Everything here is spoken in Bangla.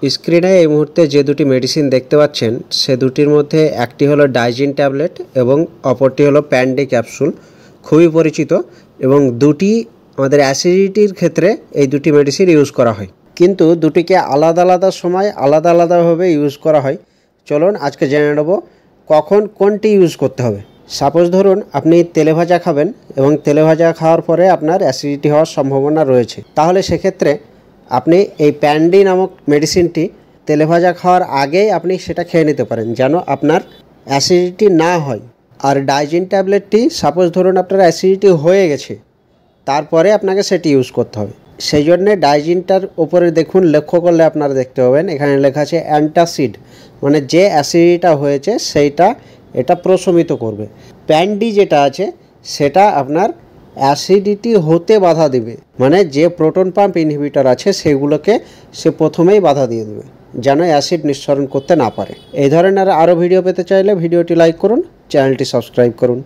স্ক্রিনে এই মুহূর্তে যে দুটি মেডিসিন দেখতে পাচ্ছেন সে দুটির মধ্যে একটি হলো ডাইজিন ট্যাবলেট এবং অপরটি হলো প্যান্ডি ক্যাপসুল। খুবই পরিচিত এবং দুটি আমাদের অ্যাসিডিটির ক্ষেত্রে এই দুটি মেডিসিন ইউজ করা হয়, কিন্তু দুটিকে আলাদা আলাদা সময় আলাদা আলাদাভাবে ইউজ করা হয়। চলুন আজকে জেনে নেব কখন কোনটি ইউজ করতে হবে। সাপোজ ধরুন আপনি তেলে ভাজা খাবেন এবং তেলে ভাজা খাওয়ার পরে আপনার অ্যাসিডিটি হওয়ার সম্ভাবনা রয়েছে, তাহলে সেক্ষেত্রে আপনি এই প্যান্ডি নামক মেডিসিনটি তেলে ভাজা খাওয়ার আগেই আপনি সেটা খেয়ে নিতে পারেন যেন আপনার অ্যাসিডিটি না হয়। আর ডাইজিন ট্যাবলেটটি সাপোজ ধরুন আপনার অ্যাসিডিটি হয়ে গেছে, তারপরে আপনাকে সেটি ইউজ করতে হবে। সেই জন্যে ডাইজিনটার ওপরে দেখুন, লক্ষ্য করলে আপনারা দেখতে পাবেন এখানে লেখা আছে অ্যান্টাসিড, মানে যে অ্যাসিডিটা হয়েছে সেইটা এটা প্রশমিত করবে। প্যান্ডি যেটা আছে সেটা আপনার অ্যাসিডিটি হতে বাধা দেবে, মানে যে প্রোটন পাম্প ইনহিবিটর আছে সেগুলোকে সে প্রথমেই বাধা দিয়ে দেবে যেন অ্যাসিড নিঃসরণ করতে না পারে। এই ধরনের আরও ভিডিও পেতে চাইলে ভিডিওটি লাইক করুন, চ্যানেলটি সাবস্ক্রাইব করুন।